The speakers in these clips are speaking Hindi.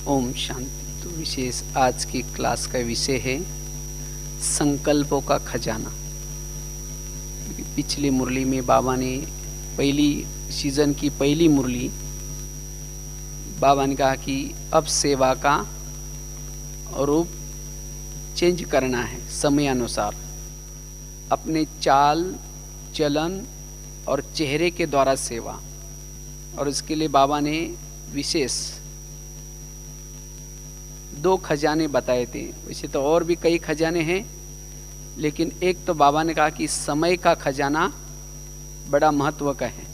ओम शांति। तो विशेष आज की क्लास का विषय है संकल्पों का खजाना। क्योंकि पिछली मुरली में बाबा ने पहली सीजन की पहली मुरली बाबा ने कहा कि अब सेवा का रूप चेंज करना है, समय अनुसार अपने चाल चलन और चेहरे के द्वारा सेवा। और इसके लिए बाबा ने विशेष 2 खजाने बताए थे। वैसे तो और भी कई खजाने हैं, लेकिन एक तो बाबा ने कहा कि समय का खजाना बड़ा महत्व का है,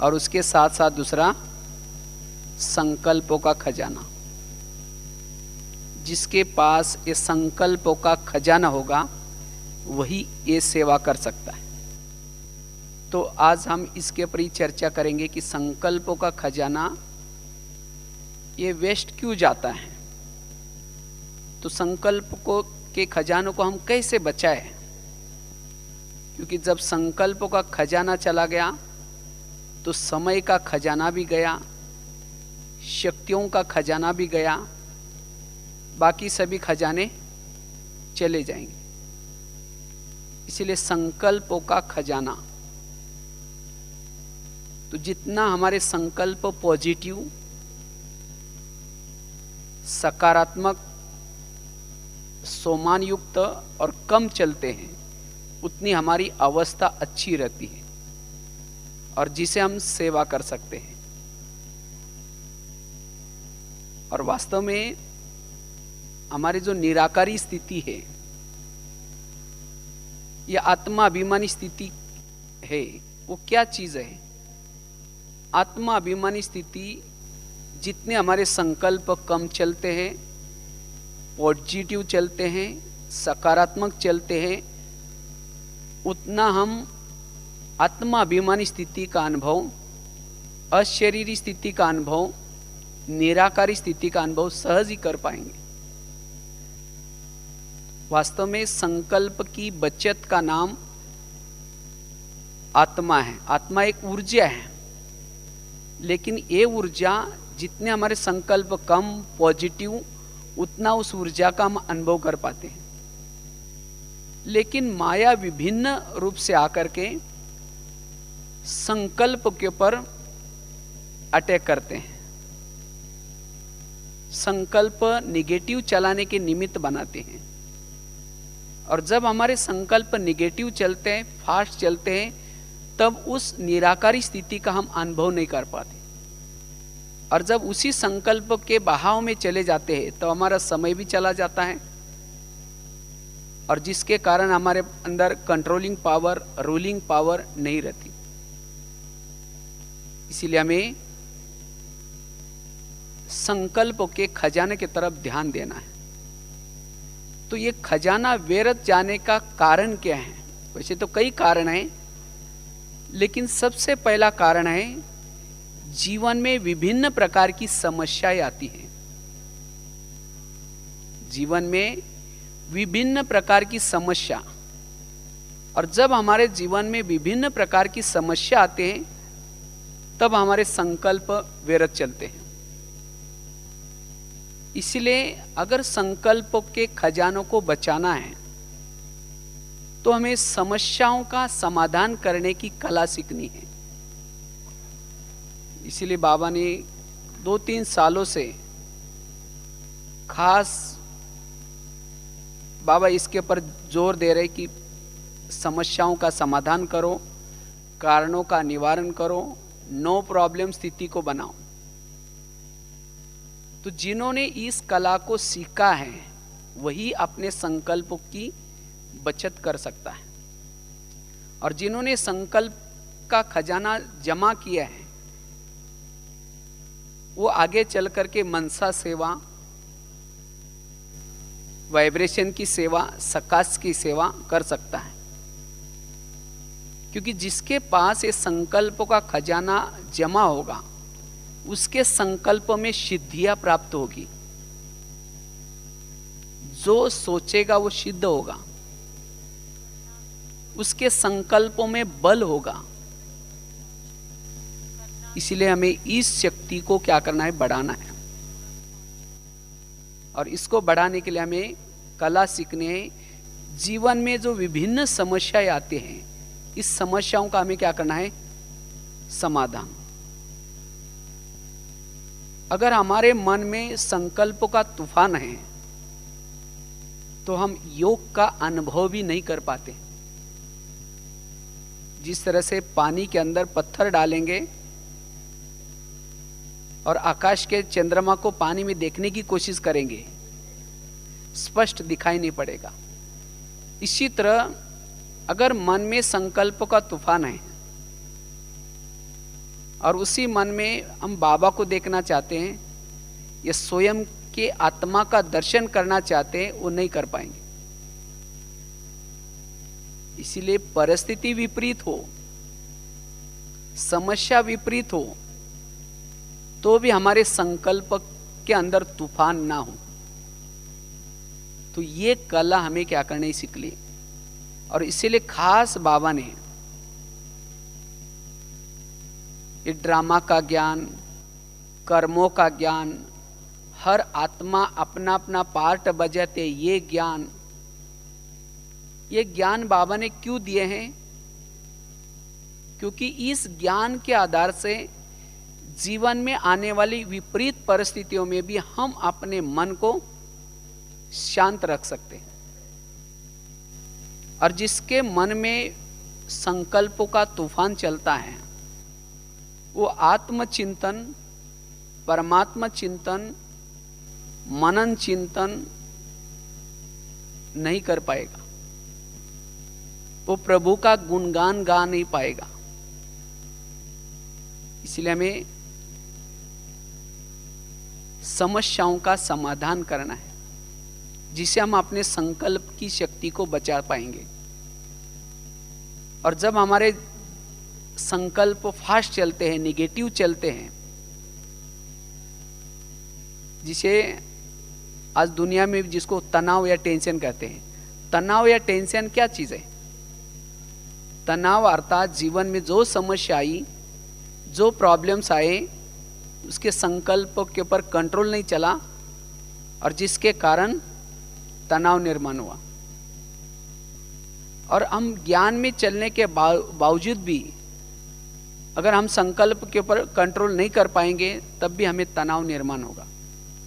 और उसके साथ साथ दूसरा संकल्पों का खजाना। जिसके पास ये संकल्पों का खजाना होगा वही ये सेवा कर सकता है। तो आज हम इसके ऊपर ही चर्चा करेंगे कि संकल्पों का खजाना ये वेस्ट क्यों जाता है। तो संकल्प को के खजानों को हम कैसे बचाएं, क्योंकि जब संकल्पों का खजाना चला गया तो समय का खजाना भी गया, शक्तियों का खजाना भी गया, बाकी सभी खजाने चले जाएंगे। इसलिए संकल्पों का खजाना, तो जितना हमारे संकल्प पॉजिटिव सकारात्मक सोमान युक्त और कम चलते हैं, उतनी हमारी अवस्था अच्छी रहती है और जिसे हम सेवा कर सकते हैं। और वास्तव में हमारी जो निराकारी स्थिति है, यह आत्माभिमानी स्थिति है, वो क्या चीज है? आत्माभिमानी स्थिति, जितने हमारे संकल्प कम चलते हैं, पॉजिटिव चलते हैं, सकारात्मक चलते हैं, उतना हम आत्माभिमानी स्थिति का अनुभव, अशरीरी स्थिति का अनुभव, निराकारी स्थिति का अनुभव सहज ही कर पाएंगे। वास्तव में संकल्प की बचत का नाम आत्मा है। आत्मा एक ऊर्जा है, लेकिन ये ऊर्जा जितने हमारे संकल्प कम पॉजिटिव, उतना उस ऊर्जा का हम अनुभव कर पाते हैं। लेकिन माया विभिन्न रूप से आकर के संकल्प के ऊपर अटैक करते हैं, संकल्प निगेटिव चलाने के निमित्त बनाते हैं। और जब हमारे संकल्प निगेटिव चलते हैं, फास्ट चलते हैं, तब उस निराकारी स्थिति का हम अनुभव नहीं कर पाते। और जब उसी संकल्प के बहाव में चले जाते हैं तो हमारा समय भी चला जाता है, और जिसके कारण हमारे अंदर कंट्रोलिंग पावर, रूलिंग पावर नहीं रहती। इसीलिए हमें संकल्पों के खजाने की तरफ ध्यान देना है। तो ये खजाना व्यर्थ जाने का कारण क्या है? वैसे तो कई कारण हैं, लेकिन सबसे पहला कारण है जीवन में विभिन्न प्रकार की समस्याएं आती हैं। जीवन में विभिन्न प्रकार की समस्या, और जब हमारे जीवन में विभिन्न प्रकार की समस्या आते हैं, तब हमारे संकल्प व्यर्थ चलते हैं। इसलिए अगर संकल्पों के खजानों को बचाना है तो हमें समस्याओं का समाधान करने की कला सीखनी है। इसीलिए बाबा ने 2-3 सालों से खास बाबा इसके ऊपर जोर दे रहे कि समस्याओं का समाधान करो, कारणों का निवारण करो, नो प्रॉब्लम स्थिति को बनाओ। तो जिन्होंने इस कला को सीखा है वही अपने संकल्पों की बचत कर सकता है। और जिन्होंने संकल्प का खजाना जमा किया है, वो आगे चल करके मनसा सेवा, वाइब्रेशन की सेवा, सकाश की सेवा कर सकता है। क्योंकि जिसके पास ये संकल्पों का खजाना जमा होगा, उसके संकल्प में सिद्धियां प्राप्त होगी। जो सोचेगा वो सिद्ध होगा, उसके संकल्पों में बल होगा। इसीलिए हमें इस शक्ति को क्या करना है, बढ़ाना है। और इसको बढ़ाने के लिए हमें कला सीखनी है। जीवन में जो विभिन्न समस्याएं आते हैं, इस समस्याओं का हमें क्या करना है? समाधान। अगर हमारे मन में संकल्पों का तूफान है तो हम योग का अनुभव भी नहीं कर पाते। जिस तरह से पानी के अंदर पत्थर डालेंगे और आकाश के चंद्रमा को पानी में देखने की कोशिश करेंगे, स्पष्ट दिखाई नहीं पड़ेगा। इसी तरह अगर मन में संकल्प का तूफान है और उसी मन में हम बाबा को देखना चाहते हैं या स्वयं के आत्मा का दर्शन करना चाहते हैं, वो नहीं कर पाएंगे। इसीलिए परिस्थिति विपरीत हो, समस्या विपरीत हो, तो भी हमारे संकल्प के अंदर तूफान ना हो। तो ये कला हमें क्या करने सीख ली। और इसीलिए खास बाबा ने ये ड्रामा का ज्ञान, कर्मों का ज्ञान, हर आत्मा अपना अपना पार्ट बजाते, ये ज्ञान बाबा ने क्यों दिए हैं? क्योंकि इस ज्ञान के आधार से जीवन में आने वाली विपरीत परिस्थितियों में भी हम अपने मन को शांत रख सकते हैं। और जिसके मन में संकल्पों का तूफान चलता है, वो आत्मचिंतन, परमात्मा चिंतन, मनन चिंतन नहीं कर पाएगा। वो प्रभु का गुणगान गा नहीं पाएगा। इसलिए हमें समस्याओं का समाधान करना है, जिससे हम अपने संकल्प की शक्ति को बचा पाएंगे। और जब हमारे संकल्प फास्ट चलते हैं, निगेटिव चलते हैं, जिसे आज दुनिया में जिसको तनाव या टेंशन कहते हैं। तनाव या टेंशन क्या चीज है? तनाव अर्थात जीवन में जो समस्या आई, जो प्रॉब्लम्स आए, उसके संकल्प के ऊपर कंट्रोल नहीं चला और जिसके कारण तनाव निर्माण हुआ। और हम ज्ञान में चलने के बावजूद भी अगर हम संकल्प के ऊपर कंट्रोल नहीं कर पाएंगे, तब भी हमें तनाव निर्माण होगा।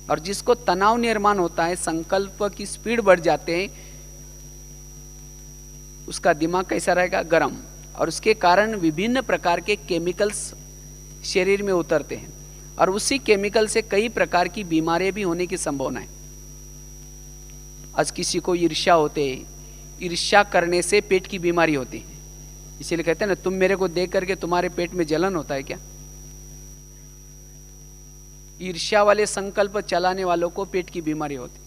और जिसको तनाव निर्माण होता है, संकल्प की स्पीड बढ़ जाते हैं, उसका दिमाग कैसा रहेगा? गरम। और उसके कारण विभिन्न प्रकार के केमिकल्स शरीर में उतरते हैं और उसी केमिकल से कई प्रकार की बीमारियां भी होने की संभावना है। आज किसी को ईर्ष्या होते, ईर्ष्या करने से पेट की बीमारी होती है। इसीलिए कहते हैं ना, तुम मेरे को देख करके तुम्हारे पेट में जलन होता है क्या? ईर्ष्या वाले संकल्प चलाने वालों को पेट की बीमारी होती।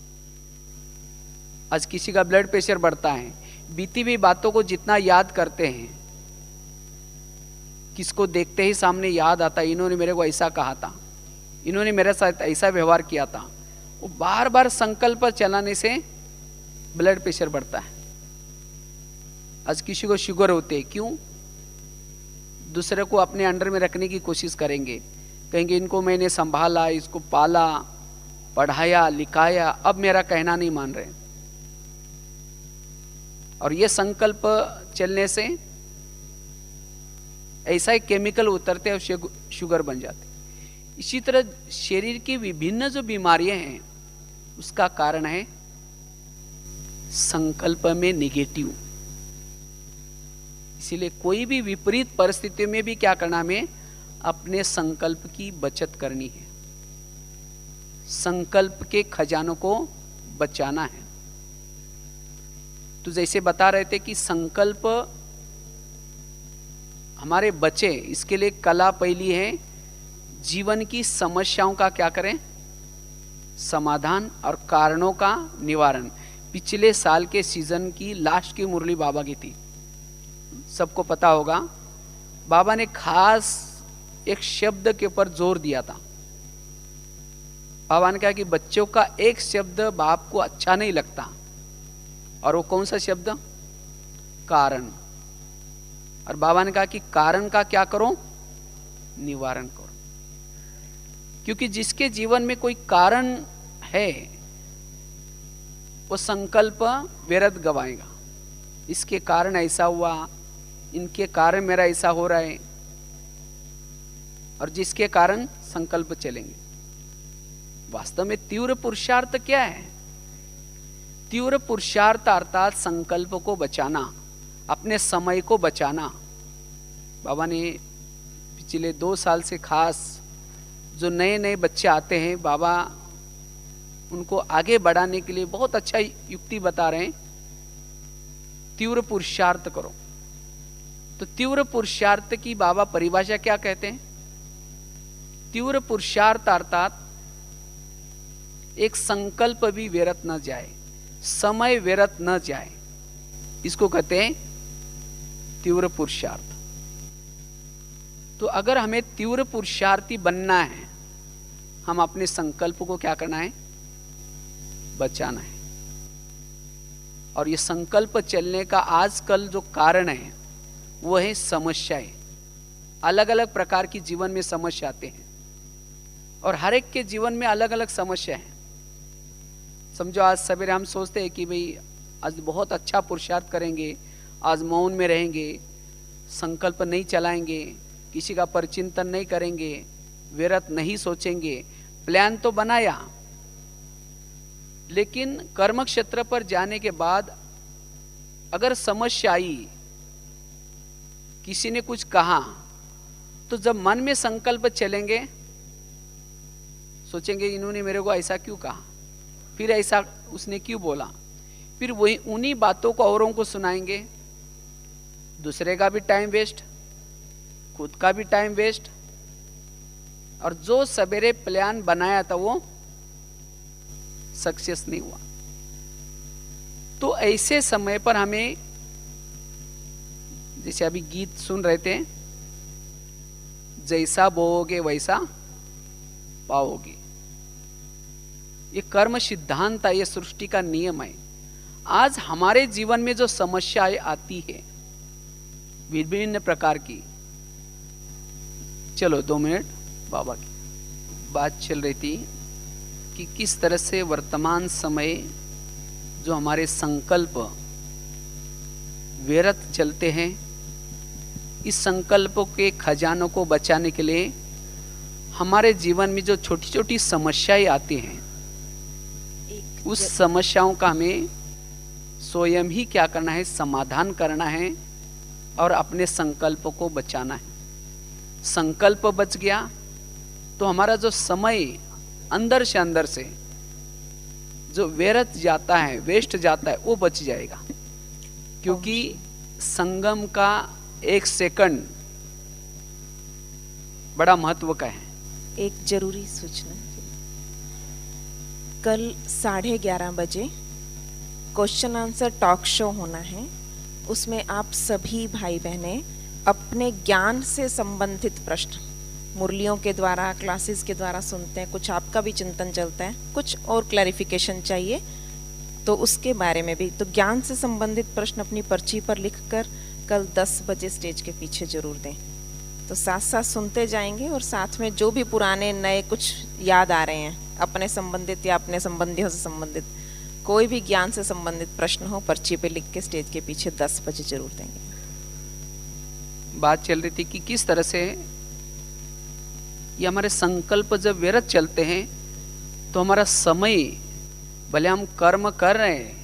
आज किसी का ब्लड प्रेशर बढ़ता है, बीती हुई बातों को जितना याद करते हैं, किसको देखते ही सामने याद आता है, इन्होंने मेरे को ऐसा कहा था, इन्होंने मेरे साथ ऐसा व्यवहार किया था। वो बार बार संकल्प चलाने से ब्लड प्रेशर बढ़ता है। आज किसी को शुगर होते, क्यों? दूसरे को अपने अंडर में रखने की कोशिश करेंगे, कहेंगे इनको मैंने संभाला, इसको पाला, पढ़ाया, लिखाया, अब मेरा कहना नहीं मान रहे। और ये संकल्प चलने से ऐसा ही केमिकल उतरते हैं और शुगर बन जाते। इसी तरह शरीर की विभिन्न जो बीमारियां हैं, उसका कारण है संकल्प में निगेटिव। इसीलिए कोई भी विपरीत परिस्थितियों में भी क्या करना, हमें अपने संकल्प की बचत करनी है, संकल्प के खजानों को बचाना है। तो जैसे बता रहे थे कि संकल्प हमारे बचे, इसके लिए कला पहली है जीवन की समस्याओं का क्या करें? समाधान और कारणों का निवारण। पिछले साल के सीजन की लास्ट की मुरली बाबा की थी, सबको पता होगा। बाबा ने खास एक शब्द के ऊपर जोर दिया था। बाबा ने कहा कि बच्चों का एक शब्द बाप को अच्छा नहीं लगता, और वो कौन सा शब्द? कारण। और बाबा ने कहा कि कारण का क्या करो? निवारण करो। क्योंकि जिसके जीवन में कोई कारण है, वो संकल्प व्यर्थ गवाएगा। इसके कारण ऐसा हुआ, इनके कारण मेरा ऐसा हो रहा है, और जिसके कारण संकल्प चलेंगे। वास्तव में तीव्र पुरुषार्थ क्या है? तीव्र पुरुषार्थ अर्थात संकल्प को बचाना, अपने समय को बचाना। बाबा ने पिछले 2 साल से खास जो नए नए बच्चे आते हैं, बाबा उनको आगे बढ़ाने के लिए बहुत अच्छा युक्ति बता रहे हैं, तीव्र पुरुषार्थ करो। तो तीव्र पुरुषार्थ की बाबा परिभाषा क्या कहते हैं? तीव्र पुरुषार्थ अर्थात एक संकल्प भी व्यर्थ न जाए, समय व्यर्थ न जाए, इसको कहते हैं तीव्र पुरुषार्थ। तो अगर हमें तीव्र पुरुषार्थी बनना है, हम अपने संकल्प को क्या करना है? बचाना है। और ये संकल्प चलने का आजकल जो कारण है वो है समस्याएं। अलग अलग प्रकार की जीवन में समस्या आते हैं, और हर एक के जीवन में अलग अलग समस्या है। समझो आज सवेरे हम सोचते हैं कि भाई आज बहुत अच्छा पुरुषार्थ करेंगे, आज मौन में रहेंगे, संकल्प नहीं चलाएंगे, किसी का परिचिंतन नहीं करेंगे, व्यर्थ नहीं सोचेंगे। प्लान तो बनाया, लेकिन कर्म क्षेत्र पर जाने के बाद अगर समस्या आई, किसी ने कुछ कहा, तो जब मन में संकल्प चलेंगे, सोचेंगे इन्होंने मेरे को ऐसा क्यों कहा, फिर ऐसा उसने क्यों बोला, फिर वही उन्हीं बातों को औरों को सुनाएंगे। दूसरे का भी टाइम वेस्ट, खुद का भी टाइम वेस्ट, और जो सवेरे प्लान बनाया था वो सक्सेस नहीं हुआ। तो ऐसे समय पर हमें, जैसे अभी गीत सुन रहे थे, जैसा बोओगे वैसा पाओगे, ये कर्म सिद्धांत है, ये सृष्टि का नियम है। आज हमारे जीवन में जो समस्याएं आती है विभिन्न प्रकार की, चलो 2 मिनट, बाबा की बात चल रही थी कि किस तरह से वर्तमान समय जो हमारे संकल्प व्यर्थ चलते हैं, इस संकल्पों के खजानों को बचाने के लिए हमारे जीवन में जो छोटी छोटी समस्याएं आती हैं, उस समस्याओं का हमें स्वयं ही क्या करना है? समाधान करना है और अपने संकल्प को बचाना है। संकल्प बच गया तो हमारा जो समय अंदर से जो व्यर्थ जाता है, वेस्ट जाता है, वो बच जाएगा। क्योंकि संगम का 1 सेकंड बड़ा महत्व का है। एक जरूरी सूचना, कल 11:30 बजे क्वेश्चन आंसर टॉक शो होना है। उसमें आप सभी भाई बहनें अपने ज्ञान से संबंधित प्रश्न मुरलियों के द्वारा, क्लासेस के द्वारा सुनते हैं, कुछ आपका भी चिंतन चलता है, कुछ और क्लैरिफिकेशन चाहिए, तो उसके बारे में भी, तो ज्ञान से संबंधित प्रश्न अपनी पर्ची पर लिखकर कल 10 बजे स्टेज के पीछे जरूर दें। तो साथ साथ सुनते जाएंगे, और साथ में जो भी पुराने नए कुछ याद आ रहे हैं, अपने संबंधित या अपने संबंधियों से संबंधित कोई भी ज्ञान से संबंधित प्रश्न हो, पर्ची पे लिख के स्टेज के पीछे 10 बजे जरूर देंगे। बात चल रही थी कि किस तरह से ये हमारे संकल्प जब व्यर्थ चलते हैं तो हमारा समय, भले हम कर्म कर रहे हैं,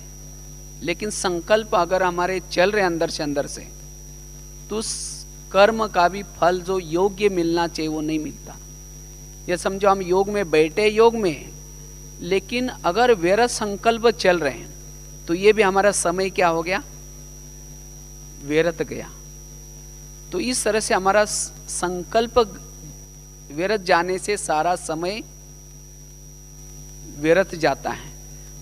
लेकिन संकल्प अगर हमारे चल रहे अंदर से तो उस कर्म का भी फल जो योग्य मिलना चाहिए वो नहीं मिलता। ये समझो हम योग में बैठे, योग में, लेकिन अगर व्यर्थ संकल्प चल रहे हैं तो ये भी हमारा समय क्या हो गया? व्यर्थ गया। तो इस तरह से हमारा संकल्प व्यर्थ जाने से सारा समय व्यर्थ जाता है।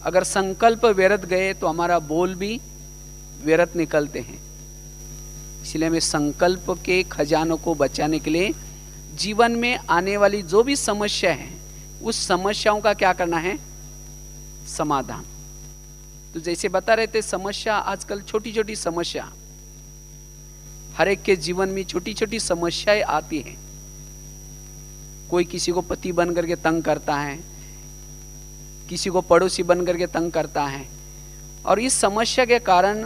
अगर संकल्प व्यर्थ गए तो हमारा बोल भी व्यर्थ निकलते हैं। इसलिए हमें संकल्प के खजानों को बचाने के लिए जीवन में आने वाली जो भी समस्या है, उस समस्याओं का क्या करना है? समाधान। तो जैसे बता रहे थे, समस्या आजकल छोटी छोटी समस्या, हर एक के जीवन में छोटी छोटी समस्याएं आती हैं। कोई किसी को पति बन करके तंग करता है, किसी को पड़ोसी बन करके तंग करता है, और इस समस्या के कारण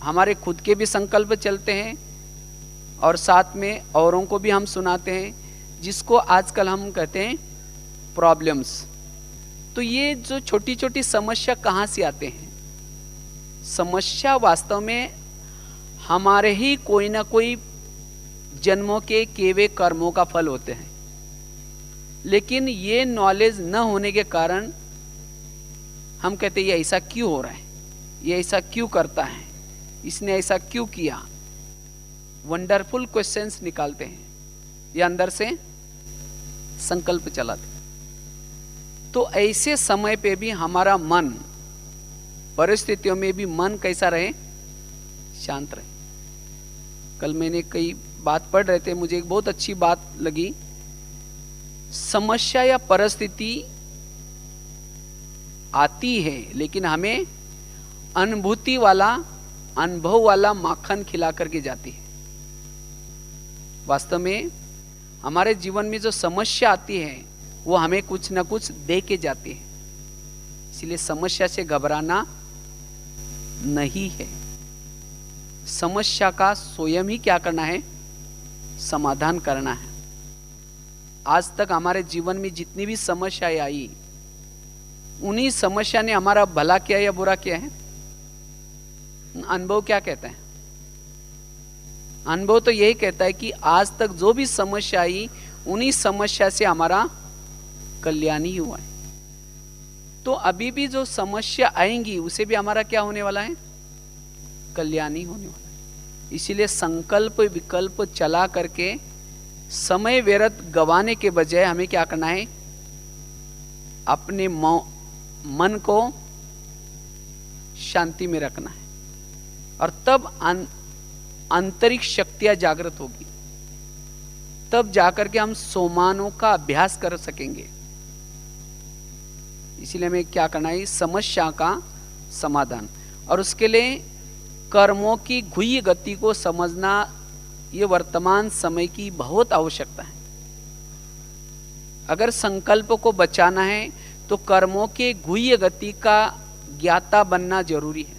हमारे खुद के भी संकल्प चलते हैं और साथ में औरों को भी हम सुनाते हैं, जिसको आजकल हम कहते हैं प्रॉब्लम्स। तो ये जो छोटी छोटी समस्या कहाँ से आते हैं? समस्या वास्तव में हमारे ही कोई ना कोई जन्मों के किए हुए कर्मों का फल होते हैं। लेकिन ये नॉलेज न होने के कारण हम कहते हैं ये ऐसा क्यों हो रहा है, ये ऐसा क्यों करता है, इसने ऐसा क्यों किया। वंडरफुल क्वेश्चंस निकालते हैं या अंदर से संकल्प चलाते। तो ऐसे समय पे भी हमारा मन, परिस्थितियों में भी मन कैसा रहे? शांत रहे। कल मैंने कई बात पढ़ रहे थे, मुझे एक बहुत अच्छी बात लगी। समस्या या परिस्थिति आती है लेकिन हमें अनुभूति वाला, अनुभव वाला माखन खिला करके जाती है। वास्तव में हमारे जीवन में जो समस्या आती है वो हमें कुछ ना कुछ दे के जाती है। इसलिए समस्या से घबराना नहीं है। समस्या का स्वयं ही क्या करना है? समाधान करना है। आज तक हमारे जीवन में जितनी भी समस्याएं आई, उन्हीं समस्या ने हमारा भला किया या बुरा किया है? अनुभव क्या कहता है? अनुभव तो यही कहता है कि आज तक जो भी समस्या आई, उन्हीं समस्या से हमारा कल्याण ही हुआ है। तो अभी भी जो समस्या आएंगी उसे भी हमारा क्या होने वाला है? कल्याण ही होने वाला है। इसीलिए संकल्प विकल्प चला करके समय व्यर्थ गवाने के बजाय हमें क्या करना है? अपने मन को शांति में रखना है और तब आंतरिक शक्तियां जागृत होगी। तब जाकर के हम सोमानों का अभ्यास कर सकेंगे। इसीलिए हमें क्या करना है? समस्या का समाधान, और उसके लिए कर्मों की घुई गति को समझना ये वर्तमान समय की बहुत आवश्यकता है। अगर संकल्प को बचाना है तो कर्मों के घुई गति का ज्ञाता बनना जरूरी है।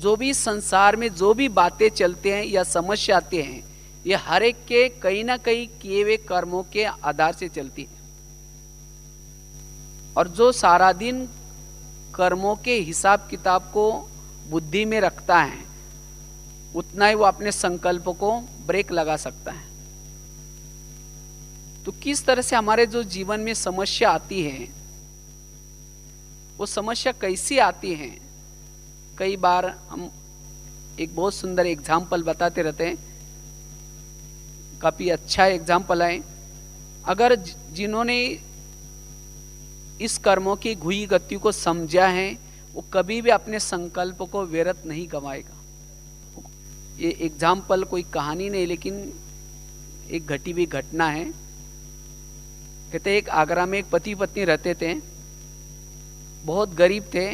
जो भी संसार में जो भी बातें चलते हैं या समस्या आते हैं, ये हर एक के कहीं ना कहीं किए हुए कर्मों के आधार से चलती है। और जो सारा दिन कर्मों के हिसाब किताब को बुद्धि में रखता है, उतना ही वो अपने संकल्प को ब्रेक लगा सकता है। तो किस तरह से हमारे जो जीवन में समस्या आती है, वो समस्या कैसी आती है? कई बार हम एक बहुत सुंदर एग्जाम्पल बताते रहते हैं, काफी अच्छा एग्जाम्पल है। अगर जिन्होंने इस कर्मों की घुई गति को समझा है, वो कभी भी अपने संकल्प को व्यर्थ नहीं गवाएगा। ये एग्जाम्पल कोई कहानी नहीं, लेकिन एक घटी हुई घटना है। कहते एक आगरा में एक पति पत्नी रहते थे, बहुत गरीब थे।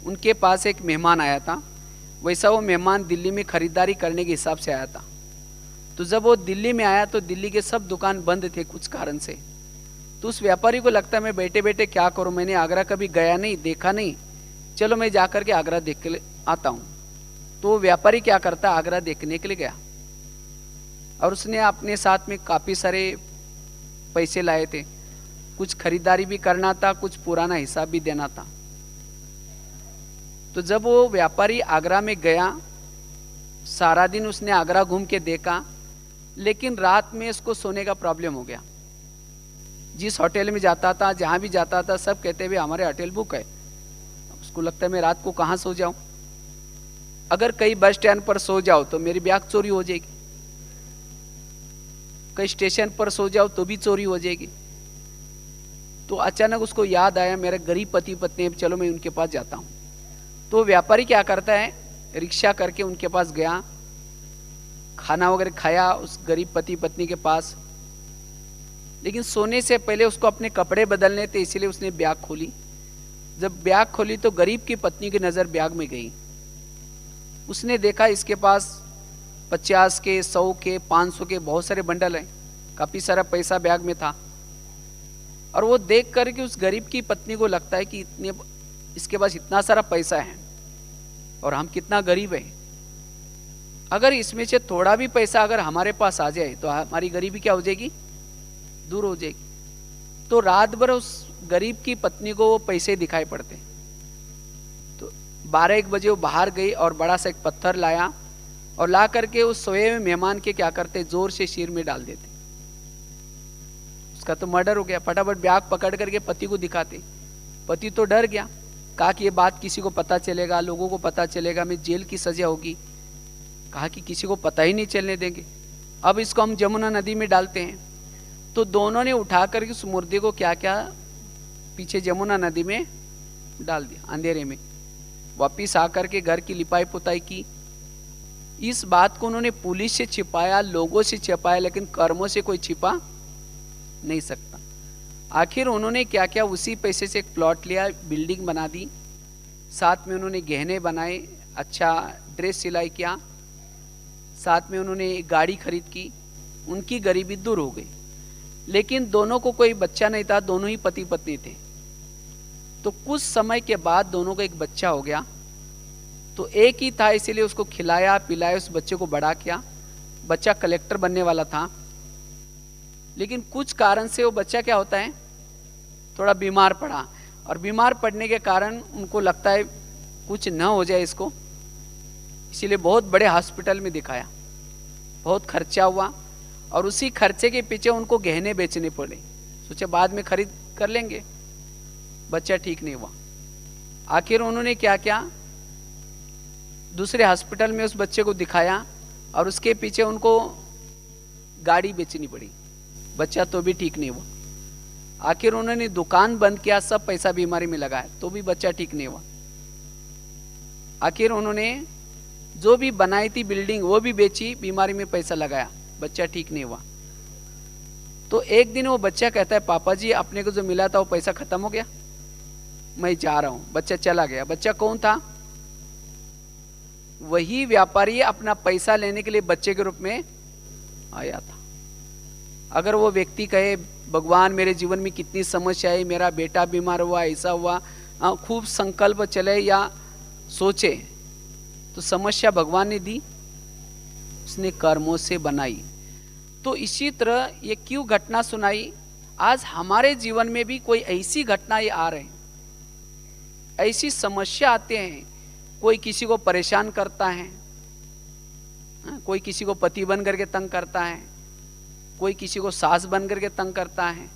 उनके पास एक मेहमान आया था। वैसा वो मेहमान दिल्ली में खरीदारी करने के हिसाब से आया था। तो जब वो दिल्ली में आया तो दिल्ली के सब दुकान बंद थे कुछ कारण से। तो उस व्यापारी को लगता है मैं बैठे बैठे क्या करूं, मैंने आगरा कभी गया नहीं, देखा नहीं, चलो मैं जाकर के आगरा देख के आता हूं। तो वो व्यापारी क्या करता, आगरा देखने के लिए गया और उसने अपने साथ में काफ़ी सारे पैसे लाए थे। कुछ खरीदारी भी करना था, कुछ पुराना हिसाब भी देना था। तो जब वो व्यापारी आगरा में गया, सारा दिन उसने आगरा घूम के देखा, लेकिन रात में इसको सोने का प्रॉब्लम हो गया। जिस होटल में जाता था, जहाँ भी जाता था, सब कहते हुए हमारे होटल बुक है। उसको लगता है मैं रात को कहाँ सो जाऊं, अगर कहीं बस स्टैंड पर सो जाओ तो मेरी बैग चोरी हो जाएगी, कहीं स्टेशन पर सो जाओ तो भी चोरी हो जाएगी। तो अचानक उसको याद आया मेरे गरीब पति पत्नी, चलो मैं उनके पास जाता हूँ। तो व्यापारी क्या करता है, रिक्शा करके उनके पास गया, खाना वगैरह खाया उस गरीब पति पत्नी के पास। लेकिन सोने से पहले उसको अपने कपड़े बदलने थे, इसलिए उसने बैग खोली। जब बैग खोली तो गरीब की पत्नी की नज़र बैग में गई। उसने देखा इसके पास 50 के, 100 के, 500 के बहुत सारे बंडल हैं, काफ़ी सारा पैसा बैग में था। और वो देख कर के उस गरीब की पत्नी को लगता है कि इतने इसके पास इतना सारा पैसा है और हम कितना गरीब हैं। अगर इसमें से थोड़ा भी पैसा अगर हमारे पास आ जाए तो हमारी गरीबी क्या हो जाएगी, दूर हो जाएगी। तो रात भर उस गरीब की पत्नी को वो पैसे दिखाई पड़ते। तो 12-1 बजे वो बाहर गई और बड़ा सा एक पत्थर लाया और ला करके उस सोए हुए मेहमान के क्या करते, जोर से सिर में डाल देते। उसका तो मर्डर हो गया। फटाफट बैग पकड़ करके पति को दिखाते। पति तो डर गया, कहा कि ये बात किसी को पता चलेगा, लोगों को पता चलेगा, मैं जेल की सजा होगी। कहा कि किसी को पता ही नहीं चलने देंगे, अब इसको हम जमुना नदी में डालते हैं। तो दोनों ने उठा करके उस मुर्दे को क्या क्या पीछे जमुना नदी में डाल दिया अंधेरे में। वापिस आकर के घर की लिपाई पुताई की। इस बात को उन्होंने पुलिस से छिपाया, लोगों से छिपाया, लेकिन कर्मों से कोई छिपा नहीं सकता। आखिर उन्होंने क्या क्या, उसी पैसे से एक प्लॉट लिया, बिल्डिंग बना दी, साथ में उन्होंने गहने बनाए, अच्छा ड्रेस सिलाई किया, साथ में उन्होंने एक गाड़ी खरीद की। उनकी गरीबी दूर हो गई। लेकिन दोनों को कोई बच्चा नहीं था, दोनों ही पति पत्नी थे। तो कुछ समय के बाद दोनों को एक बच्चा हो गया। तो एक ही था, इसीलिए उसको खिलाया पिलाया, उस बच्चे को बड़ा किया। बच्चा कलेक्टर बनने वाला था, लेकिन कुछ कारण से वो बच्चा क्या होता है, थोड़ा बीमार पड़ा। और बीमार पड़ने के कारण उनको लगता है कुछ न हो जाए इसको, इसीलिए बहुत बड़े हॉस्पिटल में दिखाया। बहुत खर्चा हुआ और उसी खर्चे के पीछे उनको गहने बेचने पड़े। सोचे बाद में खरीद कर लेंगे, बच्चा ठीक नहीं हुआ। आखिर उन्होंने क्या क्या, दूसरे हॉस्पिटल में उस बच्चे को दिखाया और उसके पीछे उनको गाड़ी बेचनी पड़ी, बच्चा तो भी ठीक नहीं हुआ। आखिर उन्होंने दुकान बंद किया, सब पैसा बीमारी में लगाया, तो भी बच्चा ठीक नहीं हुआ। आखिर उन्होंने जो भी बनाई थी बिल्डिंग वो भी बेची, बीमारी में पैसा लगाया, बच्चा ठीक नहीं हुआ। तो एक दिन वो बच्चा कहता है, पापा जी अपने को जो मिला था वो पैसा खत्म हो गया, मैं जा रहा हूं। बच्चा चला गया। बच्चा कौन था, वही व्यापारी अपना पैसा लेने के लिए बच्चे के रूप में आया था। अगर वो व्यक्ति कहे, भगवान मेरे जीवन में कितनी समस्या है, मेरा बेटा बीमार हुआ, ऐसा हुआ, खूब संकल्प चले या सोचे, तो समस्या भगवान ने दी, उसने कर्मों से बनाई। तो इसी तरह ये क्यों घटना सुनाई, आज हमारे जीवन में भी कोई ऐसी घटना ये आ रहे हैं, ऐसी समस्या आते हैं। कोई किसी को परेशान करता है, कोई किसी को पति बन करके तंग करता है, कोई किसी को सास बन करके तंग करता है,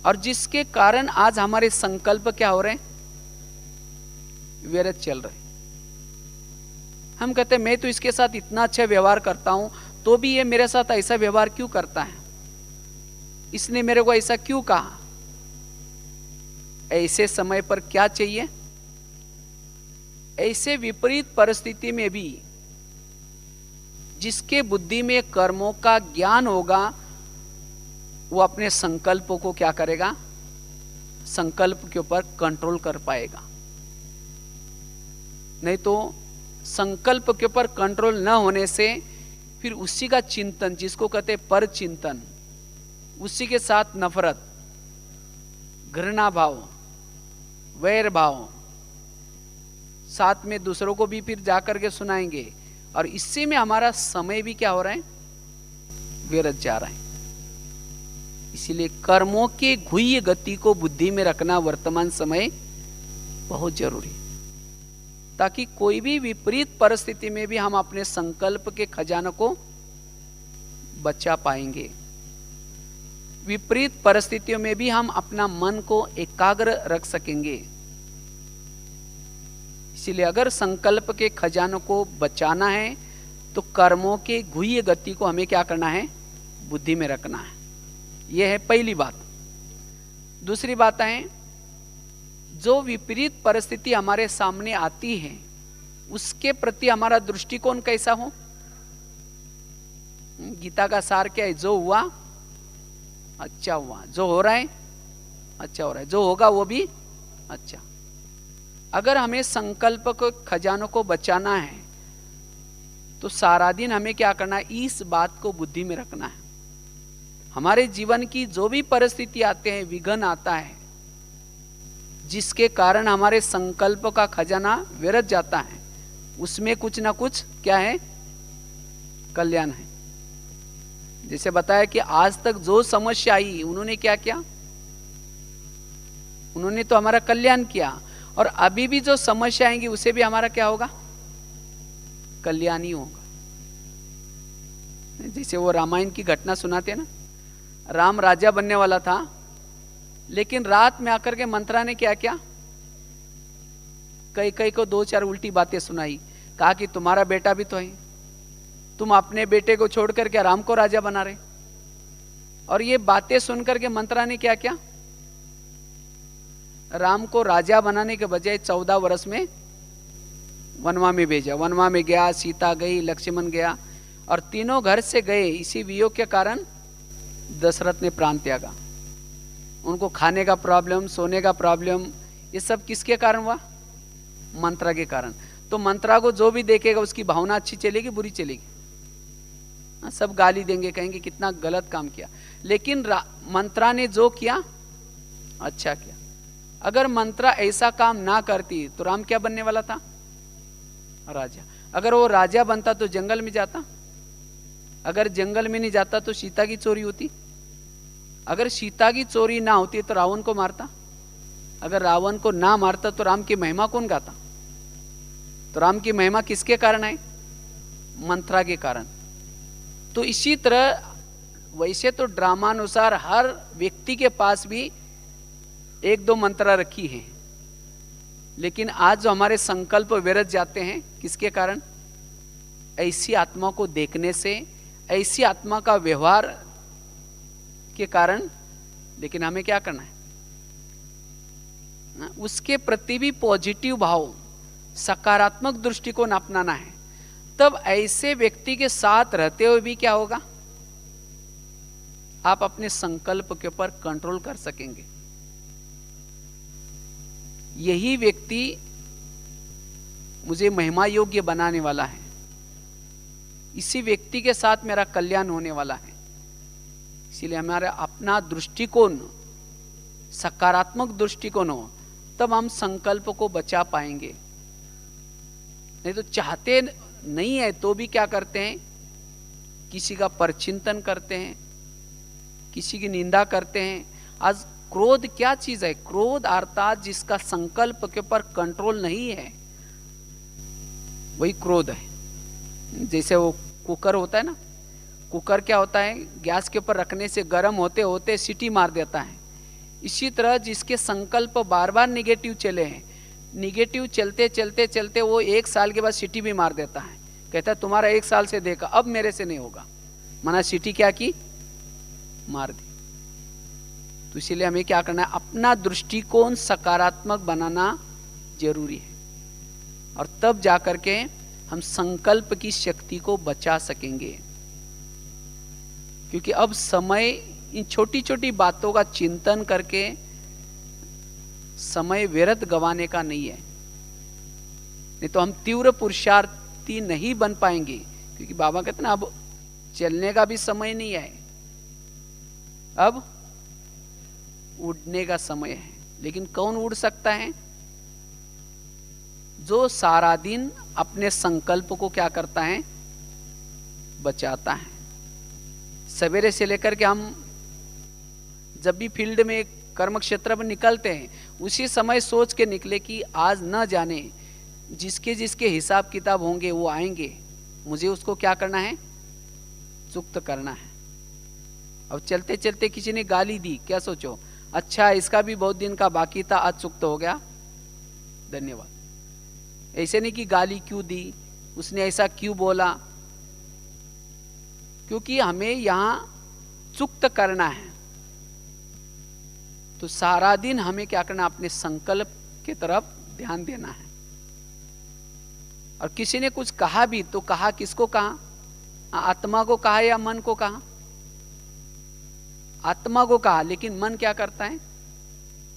और जिसके कारण आज हमारे संकल्प क्या हो रहे हैं, व्यर्थ चल रहे। हम कहते हैं मैं तो इसके साथ इतना अच्छा व्यवहार करता हूं, तो भी ये मेरे साथ ऐसा व्यवहार क्यों करता है, इसने मेरे को ऐसा क्यों कहा। ऐसे समय पर क्या चाहिए, ऐसे विपरीत परिस्थिति में भी जिसके बुद्धि में कर्मों का ज्ञान होगा, वो अपने संकल्पों को क्या करेगा, संकल्प के ऊपर कंट्रोल कर पाएगा। नहीं तो संकल्प के ऊपर कंट्रोल न होने से फिर उसी का चिंतन, जिसको कहते हैं पर चिंतन, उसी के साथ नफरत, घृणा भाव, वैर भाव, साथ में दूसरों को भी फिर जाकर के सुनाएंगे, और इससे में हमारा समय भी क्या हो रहा है, व्यर्थ जा रहा है। इसीलिए कर्मों के गुह्य गति को बुद्धि में रखना वर्तमान समय बहुत जरूरी है, ताकि कोई भी विपरीत परिस्थिति में भी हम अपने संकल्प के खजाने को बचा पाएंगे। विपरीत परिस्थितियों में भी हम अपना मन को एकाग्र रख सकेंगे। इसीलिए अगर संकल्प के खजानों को बचाना है तो कर्मों के गुह्य गति को हमें क्या करना है, बुद्धि में रखना है। यह है पहली बात। दूसरी बात है, जो विपरीत परिस्थिति हमारे सामने आती है उसके प्रति हमारा दृष्टिकोण कैसा हो। गीता का सार क्या है, जो हुआ अच्छा हुआ, जो हो रहा है अच्छा हो रहा है, जो होगा वो भी अच्छा। अगर हमें संकल्प को खजानों को बचाना है तो सारा दिन हमें क्या करना है, इस बात को बुद्धि में रखना है। हमारे जीवन की जो भी परिस्थिति आते हैं, विघ्न आता है, जिसके कारण हमारे संकल्प का खजाना व्यर्थ जाता है, उसमें कुछ ना कुछ क्या है, कल्याण है। जैसे बताया कि आज तक जो समस्या आई उन्होंने क्या किया, उन्होंने तो हमारा कल्याण किया, और अभी भी जो समस्या आएंगी उसे भी हमारा क्या होगा, कल्याण ही होगा। जैसे वो रामायण की घटना सुनाते हैं ना, राम राजा बनने वाला था, लेकिन रात में आकर के मंत्रा ने क्या किया, कई कई को 2-4 उल्टी बातें सुनाई, कहा कि तुम्हारा बेटा भी तो है, तुम अपने बेटे को छोड़कर क्या राम को राजा बना रहे। और ये बातें सुनकर के मंत्रा ने क्या किया, राम को राजा बनाने के बजाय 14 वर्ष में वनवा में भेजा। वनवा में गया, सीता गई, लक्ष्मण गया, और तीनों घर से गए। इसी वियोग के कारण दशरथ ने प्राण त्यागा। उनको खाने का प्रॉब्लम, सोने का प्रॉब्लम, ये सब किसके कारण हुआ, मंत्रा के कारण। तो मंत्रा को जो भी देखेगा उसकी भावना अच्छी चलेगी, बुरी चलेगी, सब गाली देंगे, कहेंगे कितना गलत काम किया। लेकिन मंत्रा ने जो किया अच्छा किया। अगर मंत्रा ऐसा काम ना करती तो राम क्या बनने वाला था, राजा। अगर वो राजा बनता तो जंगल में जाता, अगर जंगल में नहीं जाता तो सीता की चोरी होती, अगर सीता की चोरी ना होती तो रावण को मारता, अगर रावण को ना मारता तो राम की महिमा कौन गाता। तो राम की महिमा किसके कारण है, मंत्रा के कारण। तो इसी तरह वैसे तो ड्रामानुसार हर व्यक्ति के पास भी 1-2 मंत्रा रखी है, लेकिन आज जो हमारे संकल्प व्यर्थ जाते हैं किसके कारण, ऐसी आत्मा को देखने से, ऐसी आत्मा का व्यवहार के कारण। लेकिन हमें क्या करना है, उसके प्रति भी पॉजिटिव भाव, सकारात्मक दृष्टिकोण अपनाना है। तब ऐसे व्यक्ति के साथ रहते हुए भी क्या होगा, आप अपने संकल्प के ऊपर कंट्रोल कर सकेंगे। यही व्यक्ति मुझे महिमा योग्य बनाने वाला है, इसी व्यक्ति के साथ मेरा कल्याण होने वाला है। इसीलिए हमारा अपना दृष्टिकोण सकारात्मक दृष्टिकोण हो, तब हम संकल्प को बचा पाएंगे। नहीं तो चाहते नहीं है तो भी क्या करते हैं, किसी का परचिंतन करते हैं, किसी की निंदा करते हैं। आज क्रोध क्या चीज है, क्रोध अर्थात जिसका संकल्प के ऊपर कंट्रोल नहीं है वही क्रोध है। जैसे वो कुकर होता है ना, कुकर क्या होता है, गैस के ऊपर रखने से गर्म होते होते सीटी मार देता है। इसी तरह जिसके संकल्प बार बार निगेटिव चले हैं, निगेटिव चलते चलते चलते वो 1 साल के बाद सीटी भी मार देता है, कहता है तुम्हारा 1 साल से देखा, अब मेरे से नहीं होगा। माना सीटी क्या की, मार दी। तो इसीलिए हमें क्या करना है, अपना दृष्टिकोण सकारात्मक बनाना जरूरी है, और तब जाकर के हम संकल्प की शक्ति को बचा सकेंगे। क्योंकि अब समय इन छोटी छोटी बातों का चिंतन करके समय व्यर्थ गंवाने का नहीं है। नहीं तो हम तीव्र पुरुषार्थी नहीं बन पाएंगे, क्योंकि बाबा कहते ना अब चलने का भी समय नहीं है, अब उड़ने का समय है। लेकिन कौन उड़ सकता है, जो सारा दिन अपने संकल्प को क्या करता है, बचाता है। सवेरे से लेकर के हम जब भी फील्ड में कर्म क्षेत्र में निकलते हैं, उसी समय सोच के निकले कि आज न जाने जिसके जिसके हिसाब किताब होंगे वो आएंगे, मुझे उसको क्या करना है, चुक्त करना है। अब चलते चलते किसी ने गाली दी, क्या सोचो, अच्छा इसका भी बहुत दिन का बाकी था, आज चुक्त हो गया, धन्यवाद। ऐसे नहीं कि गाली क्यों दी, उसने ऐसा क्यों बोला, क्योंकि हमें यहां चुक्त करना है। तो सारा दिन हमें क्या करना, अपने संकल्प की तरफ ध्यान देना है। और किसी ने कुछ कहा भी तो कहा किसको कहा, आत्मा को कहा या मन को कहा, आत्मा को कहा, लेकिन मन क्या करता है,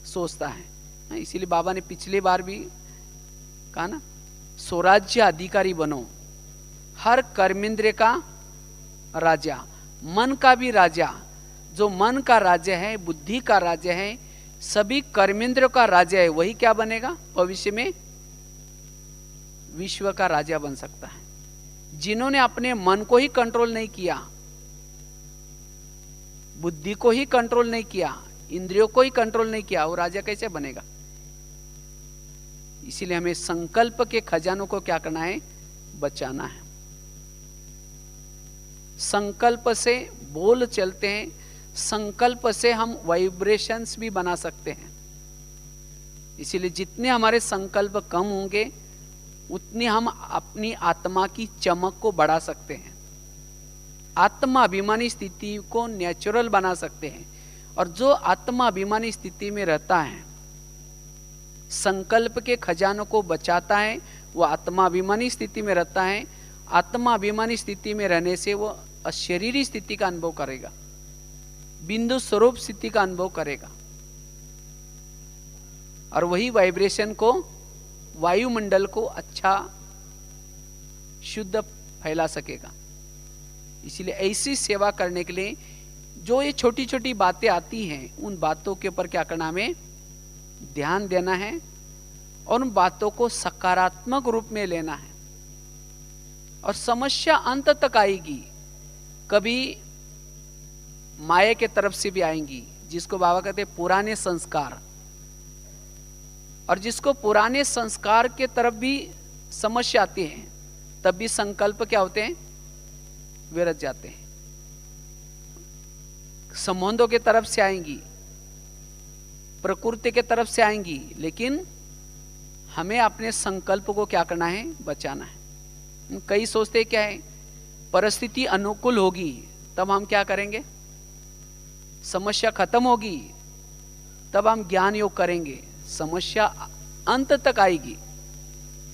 सोचता है। इसीलिए बाबा ने पिछली बार भी कहा ना, स्वराज्य अधिकारी बनो, हर कर्मेंद्र का राजा, मन का भी राजा। जो मन का राज्य है, बुद्धि का राज्य है, सभी कर्मेंद्र का राजा है, वही क्या बनेगा भविष्य में? विश्व का राजा बन सकता है। जिन्होंने अपने मन को ही कंट्रोल नहीं किया, बुद्धि को ही कंट्रोल नहीं किया, इंद्रियों को ही कंट्रोल नहीं किया, वो राजा कैसे बनेगा? इसीलिए हमें संकल्प के खजानों को क्या करना है? बचाना है। संकल्प से बोल चलते हैं, संकल्प से हम वाइब्रेशंस भी बना सकते हैं। इसीलिए जितने हमारे संकल्प कम होंगे उतनी हम अपनी आत्मा की चमक को बढ़ा सकते हैं, आत्मा अभिमानी स्थिति को नेचुरल बना सकते हैं। और जो आत्मा अभिमानी स्थिति में रहता है, संकल्प के खजानों को बचाता है, वो आत्मा अभिमानी स्थिति में रहता है। आत्मा अभिमानी स्थिति में रहने से वो अशरीरी स्थिति का अनुभव करेगा, बिंदु स्वरूप स्थिति का अनुभव करेगा, और वही वाइब्रेशन को, वायुमंडल को अच्छा शुद्ध फैला सकेगा। इसलिए ऐसी सेवा करने के लिए जो ये छोटी छोटी बातें आती हैं, उन बातों के ऊपर क्या करना, हमें ध्यान देना है और उन बातों को सकारात्मक रूप में लेना है। और समस्या अंत तक आएगी, कभी माया के तरफ से भी आएंगी, जिसको बाबा कहते हैं पुराने संस्कार, और जिसको पुराने संस्कार के तरफ भी समस्या आती है, तब भी संकल्प क्या होते हैं? विरत जाते हैं। संबंधों के तरफ से आएंगी, प्रकृति के तरफ से आएंगी, लेकिन हमें अपने संकल्प को क्या करना है? बचाना है। कई सोचते क्या है, परिस्थिति अनुकूल होगी तब हम क्या करेंगे, समस्या खत्म होगी तब हम ज्ञान योग करेंगे, समस्या अंत तक आएगी।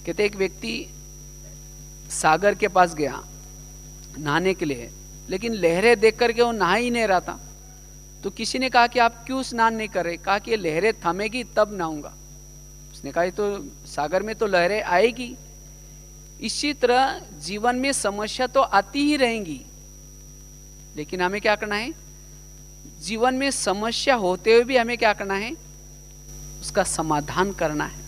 कहते एक व्यक्ति सागर के पास गया नहाने के लिए, लेकिन लहरें देख करके वो नहा ही नहीं रहा था। तो किसी ने कहा कि आप क्यों स्नान नहीं कर रहे? कहा कि ये लहरें थमेगी तब नहाऊंगा। उसने कहा ये तो सागर में तो लहरें आएगी। इसी तरह जीवन में समस्या तो आती ही रहेंगी, लेकिन हमें क्या करना है? जीवन में समस्या होते हुए भी हमें क्या करना है? उसका समाधान करना है।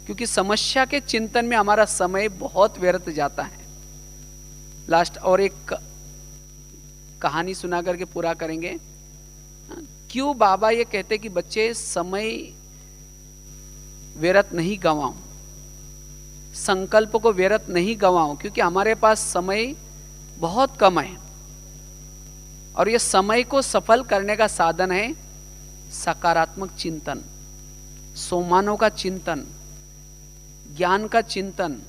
क्योंकि समस्या के चिंतन में हमारा समय बहुत व्यर्थ जाता है। लास्ट और एक कहानी सुना करके पूरा करेंगे। क्यों बाबा ये कहते कि बच्चे समय व्यर्थ नहीं गंवाओ, संकल्प को व्यर्थ नहीं गंवाओ? क्योंकि हमारे पास समय बहुत कम है, और ये समय को सफल करने का साधन है सकारात्मक चिंतन, सोमानों का चिंतन, ज्ञान का चिंतन।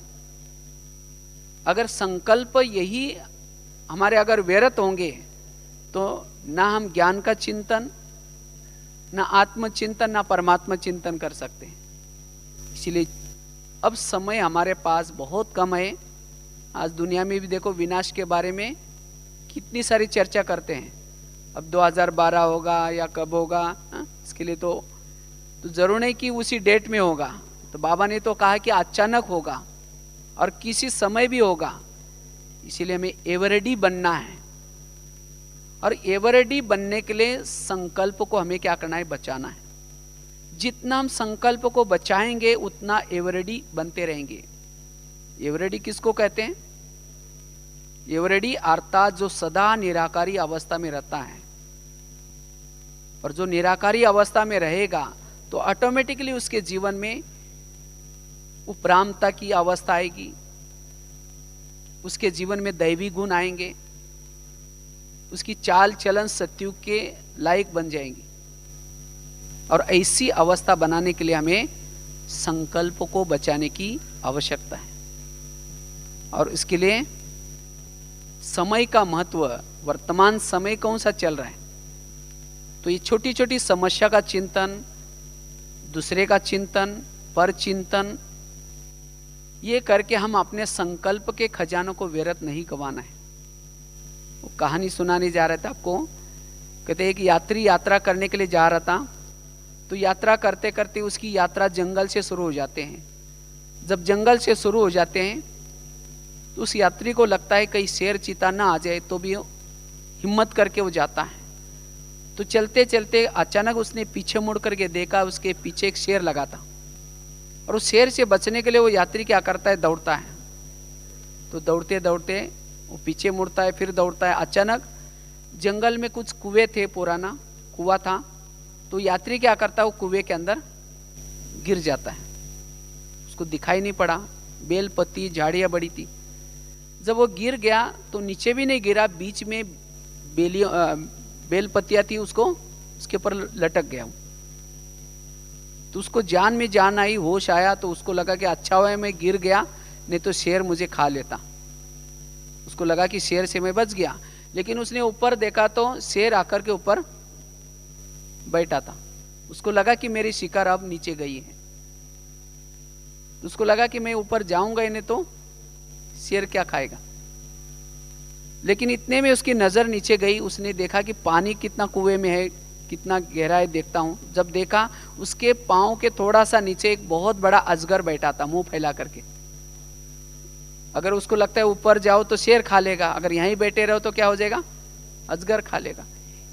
अगर संकल्प यही हमारे अगर व्यर्थ होंगे तो ना हम ज्ञान का चिंतन, ना आत्मचिंतन, ना परमात्मा चिंतन कर सकते हैं। इसलिए अब समय हमारे पास बहुत कम है। आज दुनिया में भी देखो विनाश के बारे में कितनी सारी चर्चा करते हैं। अब 2012 होगा या कब होगा, इसके लिए तो जरूर नहीं कि उसी डेट में होगा। तो बाबा ने तो कहा कि अचानक होगा और किसी समय भी होगा। इसीलिए हमें एवरेडी बनना है, और एवरेडी बनने के लिए संकल्प को हमें क्या करना है? बचाना है। जितना हम संकल्प को बचाएंगे उतना एवरेडी बनते रहेंगे। एवरेडी किसको कहते हैं? एवरेडी अर्थात जो सदा निराकारी अवस्था में रहता है, और जो निराकारी अवस्था में रहेगा तो ऑटोमेटिकली उसके जीवन में उपरामता की अवस्था आएगी, उसके जीवन में दैवी गुण आएंगे, उसकी चाल चलन सत्युग के लायक बन जाएंगी। और ऐसी अवस्था बनाने के लिए हमें संकल्प को बचाने की आवश्यकता है। और इसके लिए समय का महत्व, वर्तमान समय कौन सा चल रहा है, तो ये छोटी छोटी समस्या का चिंतन, दूसरे का चिंतन, पर चिंतन, ये करके हम अपने संकल्प के खजानों को व्यर्थ नहीं गंवाना है। वो कहानी सुनाने जा रहे थे आपको। कहते एक यात्री यात्रा करने के लिए जा रहा था, तो यात्रा करते करते उसकी यात्रा जंगल से शुरू हो जाते हैं। जब जंगल से शुरू हो जाते हैं तो उस यात्री को लगता है कहीं शेर चीता ना आ जाए, तो भी हिम्मत करके वो जाता है। तो चलते चलते अचानक उसने पीछे मुड़ करके देखा, उसके पीछे एक शेर लगा था। और उस शेर से बचने के लिए वो यात्री क्या करता है, दौड़ता है। तो दौड़ते दौड़ते वो पीछे मुड़ता है, फिर दौड़ता है। अचानक जंगल में कुछ कुएं थे, पुराना कुआं था। तो यात्री क्या करता है, वो कुएं के अंदर गिर जाता है। उसको दिखाई नहीं पड़ा, बेल पत्ती झाड़ियाँ बड़ी थी। जब वो गिर गया तो नीचे भी नहीं गिरा, बीच में बेल पत्तियाँ थी, उसको उसके ऊपर लटक गया। तो उसको जान में जान आई, होश आया। तो उसको लगा कि अच्छा हुआ है मैं गिर गया, नहीं तो शेर मुझे खा लेता। उसको लगा कि शेर से मैं बच गया। लेकिन उसने ऊपर देखा तो शेर आकर के ऊपर बैठा था। उसको लगा कि मेरी शिकार अब नीचे गई है। तो उसको लगा कि मैं ऊपर जाऊंगा ही नहीं तो शेर क्या खाएगा। लेकिन इतने में उसकी नजर नीचे गई, उसने देखा कि पानी कितना कुएं में है, कितना गहरा है, देखता हूं। जब देखा उसके पांव के थोड़ा सा नीचे एक बहुत बड़ा अजगर बैठा था, मुंह फैला करके। अगर उसको लगता है ऊपर जाओ तो शेर खा लेगा, अगर यहीं बैठे रहो तो क्या हो जाएगा, अजगर खा लेगा।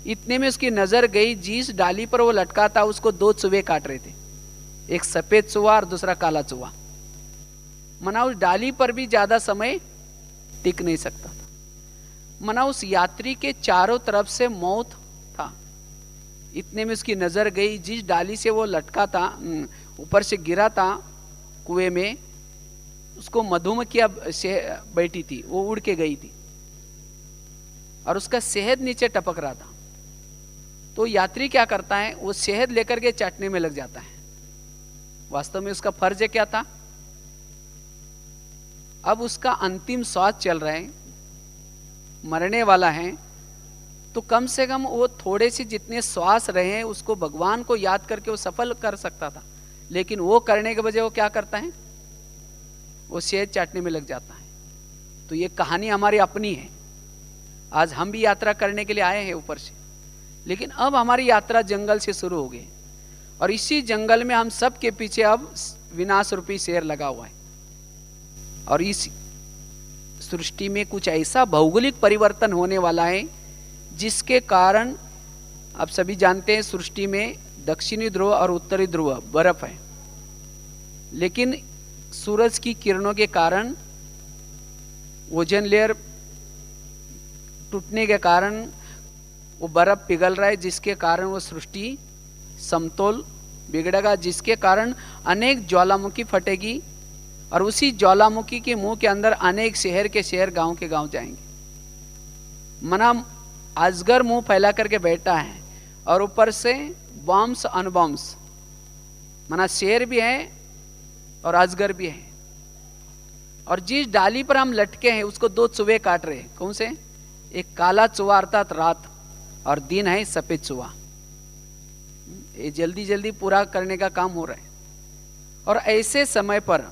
इतने में उसकी नजर गई, जिस डाली पर वो लटका था उसको दो चूहे काट रहे थे, एक सफेद चूहा और दूसरा काला चूहा। मना उस डाली पर भी ज्यादा समय टिक नहीं सकता था। मना उस यात्री के चारों तरफ से मौत था। इतने में उसकी नजर गई, जिस डाली से वो लटका था, ऊपर से गिरा था कुएं में, उसको मधुमक्खियां बैठी थी, वो उड़ के गई थी और उसका शहद नीचे टपक रहा था। तो यात्री क्या करता है, वो शहद लेकर के चाटने में लग जाता है। वास्तव में उसका फर्ज क्या था, अब उसका अंतिम श्वास चल रहा है, मरने वाला है। तो कम से कम वो थोड़े से जितने श्वास रहे हैं उसको भगवान को याद करके वो सफल कर सकता था। लेकिन वो करने के बजाय वो क्या करता है, वो शहद चाटने में लग जाता है। तो ये कहानी हमारी अपनी है। आज हम भी यात्रा करने के लिए आए हैं ऊपर से, लेकिन अब हमारी यात्रा जंगल से शुरू हो गई और इसी जंगल में हम सब के पीछे अब विनाश रूपी शेर लगा हुआ है। और इस सृष्टि में कुछ ऐसा भौगोलिक परिवर्तन होने वाला है जिसके कारण आप सभी जानते हैं सृष्टि में दक्षिणी ध्रुव और उत्तरी ध्रुव बर्फ है, लेकिन सूरज की किरणों के कारण ओजोन लेयर टूटने के कारण वो बर्फ पिघल रहा है, जिसके कारण वो सृष्टि समतोल बिगड़ेगा, जिसके कारण अनेक ज्वालामुखी फटेगी और उसी ज्वालामुखी के मुंह के अंदर अनेक शहर के शहर, गांव के गांव जाएंगे। मना अजगर मुंह फैला करके बैठा है और ऊपर से बॉम्ब्स अनबॉम्ब्स, मना शेर भी है और अजगर भी है। और जिस डाली पर हम लटके हैं उसको दो चूहे काट रहे हैं। कौन से, एक काला चूहा अर्थात रात, और दिन है सफेद चूहा। ये जल्दी जल्दी पूरा करने का काम हो रहा है। और ऐसे समय पर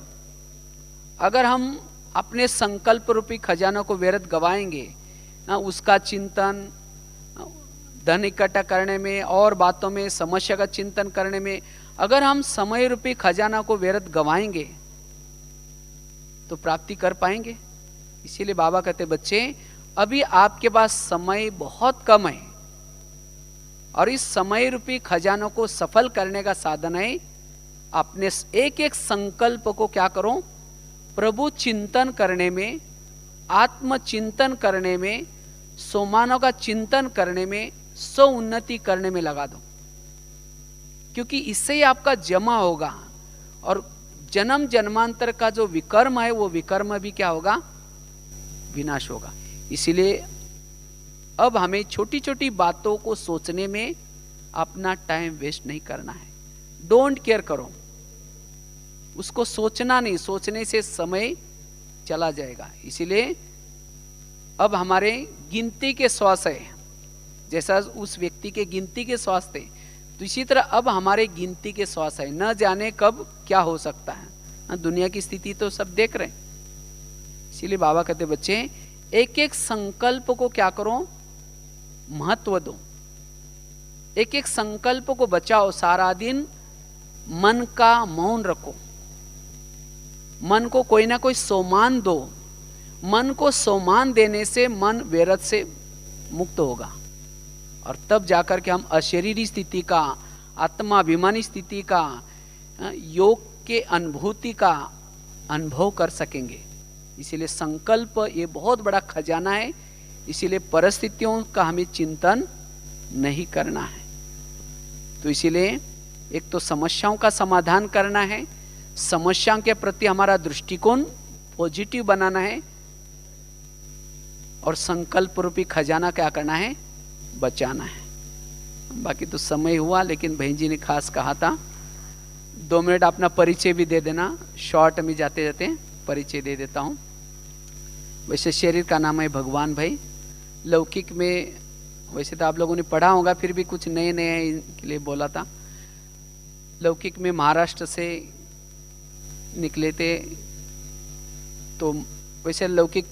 अगर हम अपने संकल्प रूपी खजानों को व्यर्थ गवाएंगे, उसका चिंतन, धन इकट्ठा करने में और बातों में, समस्या का चिंतन करने में, अगर हम समय रूपी खजाना को व्यर्थ गवाएंगे तो प्राप्ति कर पाएंगे। इसीलिए बाबा कहते बच्चे अभी आपके पास समय बहुत कम है और इस समय रूपी खजानों को सफल करने का साधन है अपने एक एक संकल्प को क्या करो, प्रभु चिंतन करने में, आत्म चिंतन करने में, सोमानों का चिंतन करने में, स्व उन्नति करने में लगा दो। क्योंकि इससे ही आपका जमा होगा और जन्म जन्मांतर का जो विकर्म है वो विकर्म भी क्या होगा, विनाश होगा। इसीलिए अब हमें छोटी छोटी बातों को सोचने में अपना टाइम वेस्ट नहीं करना है। डोंट केयर करो, उसको सोचना नहीं, सोचने से समय चला जाएगा। इसीलिए अब हमारे गिनती के श्वास है, जैसा उस व्यक्ति के गिनती के श्वास थे, तो इसी तरह अब हमारे गिनती के श्वास है। न जाने कब क्या हो सकता है, दुनिया की स्थिति तो सब देख रहे हैं। इसीलिए बाबा कहते बच्चे एक एक संकल्प को क्या करो, महत्व दो, एक एक संकल्प को बचाओ। सारा दिन मन का मौन रखो, मन को कोई ना कोई सोमान दो। मन को सोमान देने से मन व्यर्थ से मुक्त होगा। और तब जाकर के हम अशरीरी स्थिति का, आत्माभिमानी स्थिति का, योग के अनुभूति का अनुभव कर सकेंगे। इसीलिए संकल्प ये बहुत बड़ा खजाना है। इसीलिए परिस्थितियों का हमें चिंतन नहीं करना है। तो इसीलिए एक तो समस्याओं का समाधान करना है, समस्याओं के प्रति हमारा दृष्टिकोण पॉजिटिव बनाना है, और संकल्प रूपी खजाना क्या करना है, बचाना है। बाकी तो समय हुआ, लेकिन बहन जी ने खास कहा था 2 मिनट अपना परिचय भी दे देना। शॉर्ट में जाते जाते परिचय दे देता हूँ। वैसे शरीर का नाम है भगवान भाई। लौकिक में वैसे तो आप लोगों ने पढ़ा होगा, फिर भी कुछ नए नए इनके लिए बोला था। लौकिक में महाराष्ट्र से निकले थे। तो वैसे लौकिक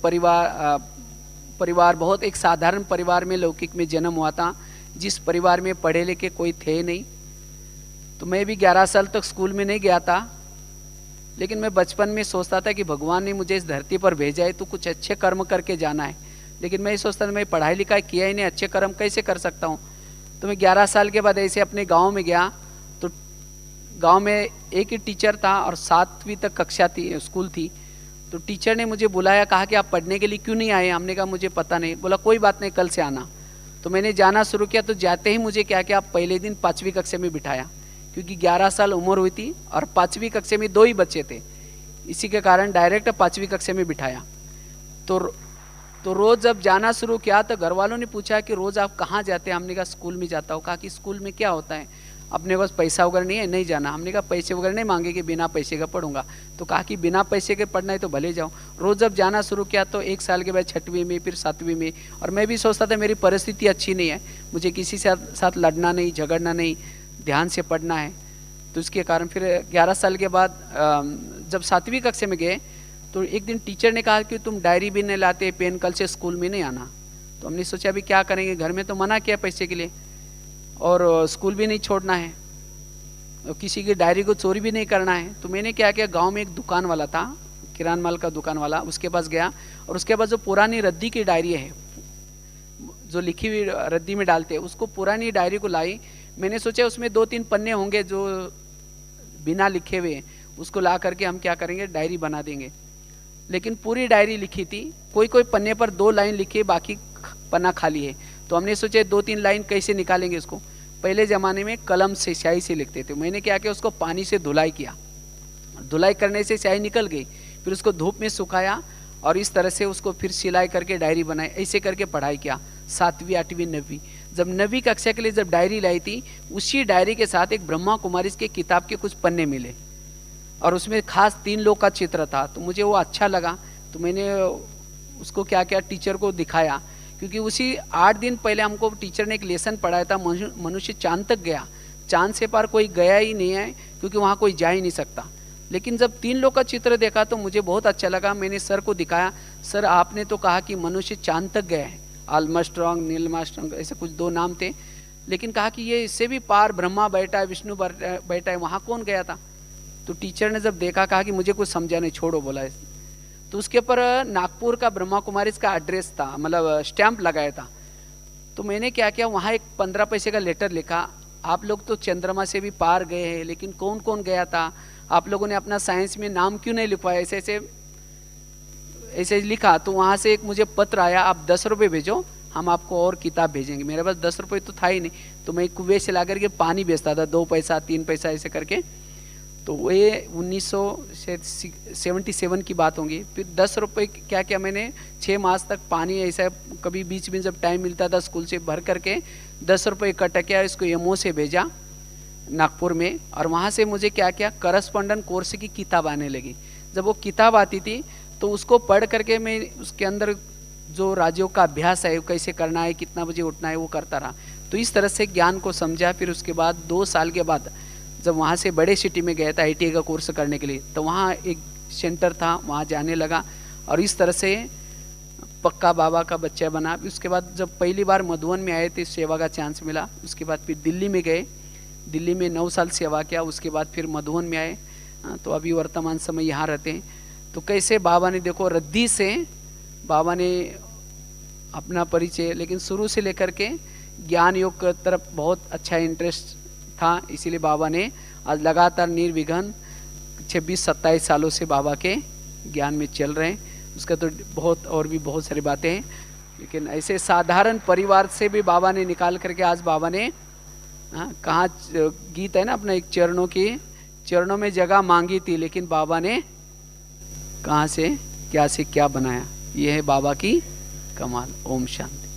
परिवार बहुत एक साधारण परिवार में लौकिक में जन्म हुआ था, जिस परिवार में पढ़े लिखे कोई थे नहीं। तो मैं भी 11 साल तक स्कूल में नहीं गया था, लेकिन मैं बचपन में सोचता था कि भगवान ने मुझे इस धरती पर भेजा है तो कुछ अच्छे कर्म करके जाना है। लेकिन मैं ये सोचता था मैं पढ़ाई लिखाई किया ही नहीं, अच्छे कर्म कैसे कर सकता हूँ। तो मैं 11 साल के बाद ऐसे अपने गाँव में गया। तो गाँव में एक ही टीचर था और 7वीं तक कक्षा थी, स्कूल थी। तो टीचर ने मुझे बुलाया, कहा कि आप पढ़ने के लिए क्यों नहीं आए। हमने कहा मुझे पता नहीं। बोला कोई बात नहीं, कल से आना। तो मैंने जाना शुरू किया। तो जाते ही मुझे क्या किया, पहले दिन 5वीं कक्षा में बिठाया, क्योंकि 11 साल उम्र हुई थी और 5वीं कक्षा में 2 ही बच्चे थे। इसी के कारण डायरेक्ट 5वीं कक्षा में बिठाया। तो रोज़ जब जाना शुरू किया तो घर वालों ने पूछा कि रोज़ आप कहाँ जाते हैं। हमने कहा स्कूल में जाता हूँ। कहा कि स्कूल में क्या होता है, अपने पास पैसा वगैरह नहीं है, नहीं जाना। हमने कहा पैसे वगैरह नहीं मांगेंगे, बिना पैसे का पढ़ूंगा। तो कहा कि बिना पैसे के पढ़ना है तो भले जाओ। रोज़ जब जाना शुरू किया तो 1 साल के बाद 6वीं में, फिर 7वीं में। और मैं भी सोचता था मेरी परिस्थिति अच्छी नहीं है, मुझे किसी से साथ लड़ना नहीं, झगड़ना नहीं, ध्यान से पढ़ना है। तो इसके कारण फिर 11 साल के बाद जब 7वीं कक्षा में गए तो एक दिन टीचर ने कहा कि तुम डायरी भी नहीं लाते, पेन, कल से स्कूल में नहीं आना। तो हमने सोचा अभी क्या करेंगे, घर में तो मना किया पैसे के लिए और स्कूल भी नहीं छोड़ना है और किसी की डायरी को चोरी भी नहीं करना है। तो मैंने क्या किया, गांव में एक दुकान वाला था, किरान माल का दुकान वाला, उसके पास गया और उसके पास जो पुरानी रद्दी की डायरी है, जो लिखी हुई रद्दी में डालते हैं, उसको पुरानी डायरी को लाई। मैंने सोचा उसमें 2-3 पन्ने होंगे जो बिना लिखे हुए, उसको ला करके हम क्या करेंगे, डायरी बना देंगे। लेकिन पूरी डायरी लिखी थी, कोई पन्ने पर 2 लाइन लिखी है, बाकी पन्ना खाली है। तो हमने सोचे 2-3 लाइन कैसे निकालेंगे इसको। पहले ज़माने में कलम से, स्याही से लिखते थे। मैंने क्या किया, उसको पानी से धुलाई किया। धुलाई करने से स्याही निकल गई, फिर उसको धूप में सुखाया और इस तरह से उसको फिर सिलाई करके डायरी बनाई। ऐसे करके पढ़ाई किया 7वीं, 8वीं, 9वीं। जब 9वीं कक्षा के लिए जब डायरी लाई थी, उसी डायरी के साथ एक ब्रह्मा कुमारी के किताब के कुछ पन्ने मिले और उसमें खास 3 लोग का चित्र था। तो मुझे वो अच्छा लगा, तो मैंने उसको क्या किया, टीचर को दिखाया। क्योंकि उसी 8 दिन पहले हमको टीचर ने एक लेसन पढ़ाया था, मनुष्य चांद तक गया, चांद से पार कोई गया ही नहीं है, क्योंकि वहाँ कोई जा ही नहीं सकता। लेकिन जब 3 लोग का चित्र देखा तो मुझे बहुत अच्छा लगा। मैंने सर को दिखाया, सर आपने तो कहा कि मनुष्य चांद तक गया है, आर्मस्ट्रांग, नील आर्मस्ट्रांग, ऐसे कुछ 2 नाम थे। लेकिन कहा कि ये इससे भी पार ब्रह्मा बैठा है, विष्णु बैठा है, वहाँ कौन गया था। तो टीचर ने जब देखा, कहा कि मुझे कुछ समझा नहीं, छोड़ो, बोला। तो उसके ऊपर नागपुर का ब्रह्मा कुमारी का एड्रेस था, मतलब स्टैंप लगाया था। तो मैंने क्या किया, वहाँ एक 15 पैसे का लेटर लिखा, आप लोग तो चंद्रमा से भी पार गए हैं, लेकिन कौन कौन गया था, आप लोगों ने अपना साइंस में नाम क्यों नहीं लिखवाया, ऐसे लिखा। तो वहाँ से एक मुझे पत्र आया, आप 10 रुपये भेजो, हम आपको और किताब भेजेंगे। मेरे पास 10 रुपये तो था ही नहीं, तो मैं कुएं से ला करके पानी बेचता था, 2 पैसा 3 पैसा ऐसे करके। तो ये 1977 की बात होंगी। फिर 10 रुपये क्या क्या मैंने 6 मास तक पानी, ऐसा कभी बीच में जब टाइम मिलता था स्कूल से भर करके 10 रुपये इकट्ठा किया, इसको एमओ से भेजा नागपुर में। और वहाँ से मुझे क्या क्या करस्पॉन्डेंट कोर्स की किताब आने लगी। जब वो किताब आती थी तो उसको पढ़ करके मैं उसके अंदर जो राज्यों का अभ्यास है, कैसे करना है, कितना बजे उठना है, वो करता रहा। तो इस तरह से ज्ञान को समझा। फिर उसके बाद 2 साल के बाद जब वहाँ से बड़े सिटी में गया था ITA का कोर्स करने के लिए, तो वहाँ एक सेंटर था, वहाँ जाने लगा और इस तरह से पक्का बाबा का बच्चा बना। उसके बाद जब पहली बार मधुबन में आए थे, सेवा का चांस मिला। उसके बाद फिर दिल्ली में गए, दिल्ली में 9 साल सेवा किया। उसके बाद फिर मधुबन में आए, तो अभी वर्तमान समय यहाँ रहते हैं। तो कैसे बाबा ने, देखो, रद्दी से बाबा ने अपना परिचय, लेकिन शुरू से लेकर के ज्ञान योग की तरफ बहुत अच्छा इंटरेस्ट था, इसीलिए बाबा ने आज लगातार निर्विघ्न 26-27 सालों से बाबा के ज्ञान में चल रहे हैं। उसका तो बहुत और भी बहुत सारी बातें हैं, लेकिन ऐसे साधारण परिवार से भी बाबा ने निकाल करके आज बाबा ने कहाँ गीत है ना अपना एक, चरणों में जगह मांगी थी, लेकिन बाबा ने कहाँ से क्या बनाया। ये है बाबा की कमाल। ओम शांति।